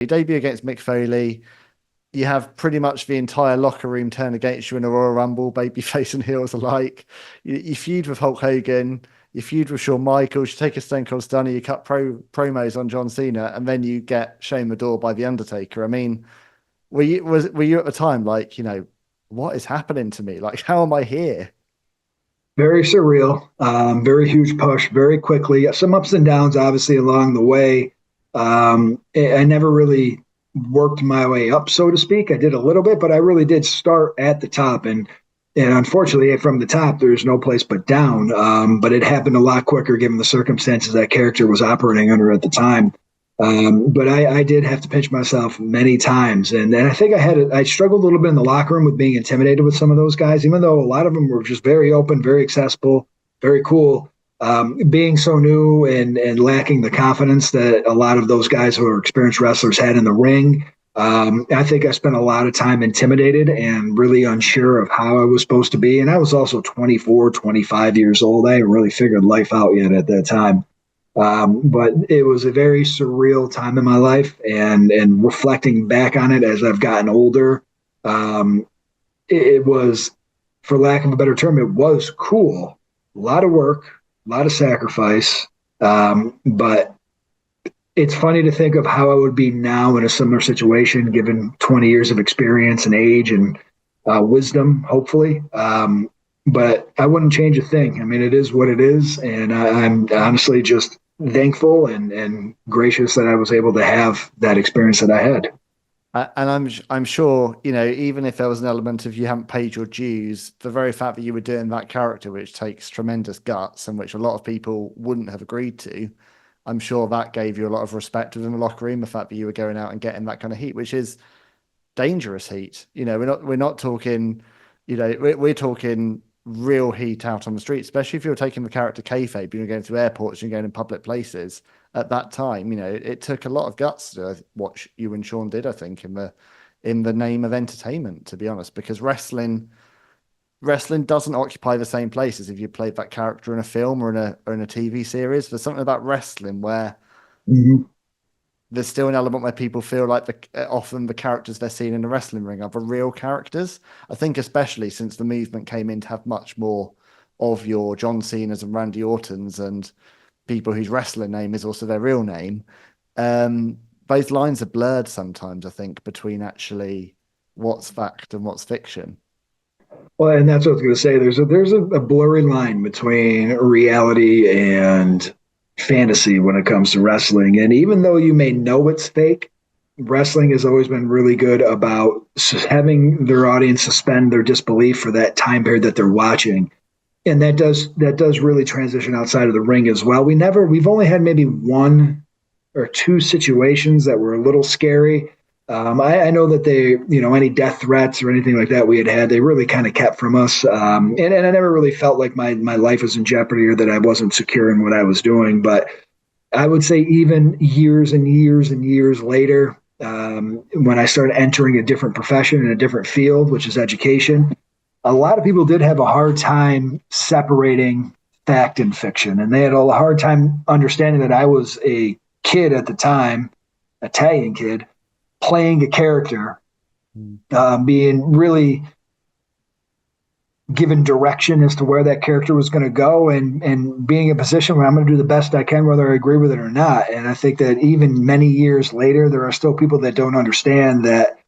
You debut against Mick Foley, you have pretty much the entire locker room turn against you in a Royal Rumble, babyface and heels alike. You feud with Hulk Hogan, you feud with Shawn Michaels, you take a Stone Cold Stunner, you cut promos on John Cena, and then you get shown the door by The Undertaker. I mean, were you at the time like, what is happening to me? Like, how am I here? Very surreal, very huge push, very quickly. Some ups and downs, obviously, along the way. I never really worked my way up, so to speak. I did a little bit, but I really did start at the top. And unfortunately, from the top, there's no place but down. But it happened a lot quicker given the circumstances that character was operating under at the time. But I did have to pinch myself many times, and I think I struggled a little bit in the locker room with being intimidated with some of those guys, even though a lot of them were just very open, very accessible, very cool. Being so new and lacking the confidence that a lot of those guys who are experienced wrestlers had in the ring, I think I spent a lot of time intimidated and really unsure of how I was supposed to be. And I was also 24, 25 years old. I hadn't really figured life out yet at that time. But it was a very surreal time in my life, and reflecting back on it as I've gotten older, it was, for lack of a better term, it was cool. A lot of work, a lot of sacrifice, but it's funny to think of how I would be now in a similar situation, given 20 years of experience and age and wisdom, hopefully. But I wouldn't change a thing. I mean, it is what it is. And I'm honestly just thankful and gracious that I was able to have that experience that I had. And I'm sure, even if there was an element of you haven't paid your dues, the very fact that you were doing that character, which takes tremendous guts and which a lot of people wouldn't have agreed to, I'm sure that gave you a lot of respect within the locker room. The fact that you were going out and getting that kind of heat, which is dangerous heat. We're not talking, we're talking real heat out on the street, especially if you're taking the character kayfabe, you're going to airports, you're going in public places. At that time, it took a lot of guts to what you and Sean did, I think, in the name of entertainment, to be honest, because wrestling doesn't occupy the same place as if you played that character in a film or in a TV series. There's something about wrestling where Mhm. there's still an element where people feel like often the characters they're seeing in the wrestling ring are the real characters. I think especially since the movement came in to have much more of your John Cena's and Randy Orton's and people whose wrestling name is also their real name. Those lines are blurred sometimes, I think, between actually what's fact and what's fiction. Well, and that's what I was going to say. There's a blurry line between reality and fantasy when it comes to wrestling. And even though you may know it's fake, wrestling has always been really good about having their audience suspend their disbelief for that time period that they're watching. And that does really transition outside of the ring as well. We've only had maybe one or two situations that were a little scary. I know that any death threats or anything like that we had, they really kind of kept from us. And I never really felt like my life was in jeopardy or that I wasn't secure in what I was doing. But I would say even years and years and years later, when I started entering a different profession in a different field, which is education, a lot of people did have a hard time separating fact and fiction. And they had a hard time understanding that I was a kid at the time, Italian kid, playing a character, being really given direction as to where that character was going to go, and being in a position where I'm going to do the best I can, whether I agree with it or not. And I think that even many years later, there are still people that don't understand that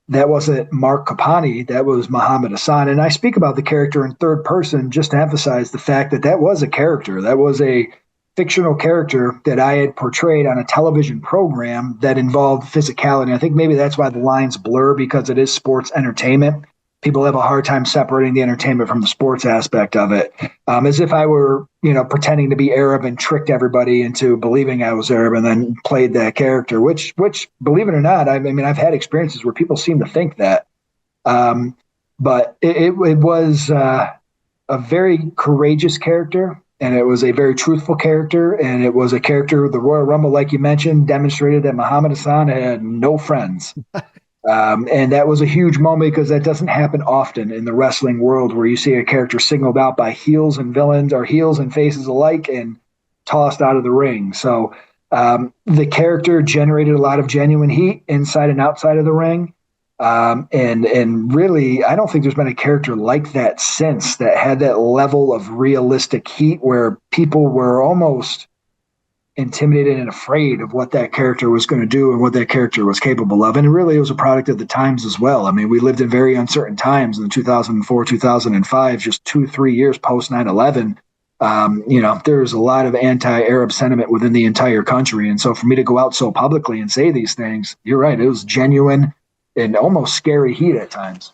that wasn't Marc Copani, that was Muhammad Hassan. And I speak about the character in third person just to emphasize the fact that that was a character. That was a fictional character that I had portrayed on a television program that involved physicality. I think maybe that's why the lines blur, because it is sports entertainment. People have a hard time separating the entertainment from the sports aspect of it, as if I were, pretending to be Arab and tricked everybody into believing I was Arab and then played that character, which, believe it or not, I mean, I've had experiences where people seem to think that. But it was a very courageous character. And it was a very truthful character, and it was a character, the Royal Rumble, like you mentioned, demonstrated that Muhammad Hassan had no friends. And that was a huge moment because that doesn't happen often in the wrestling world, where you see a character singled out by heels and villains, or heels and faces alike, and tossed out of the ring. So The character generated a lot of genuine heat inside and outside of the ring. And really, I don't think there's been a character like that since that had that level of realistic heat where people were almost intimidated and afraid of what that character was going to do and what that character was capable of. And really, it was a product of the times as well. I mean, we lived in very uncertain times in 2004, 2005, just 2-3 years post 9/11. There's a lot of anti-Arab sentiment within the entire country. And so for me to go out so publicly and say these things, you're right, it was genuine and almost scary heat at times.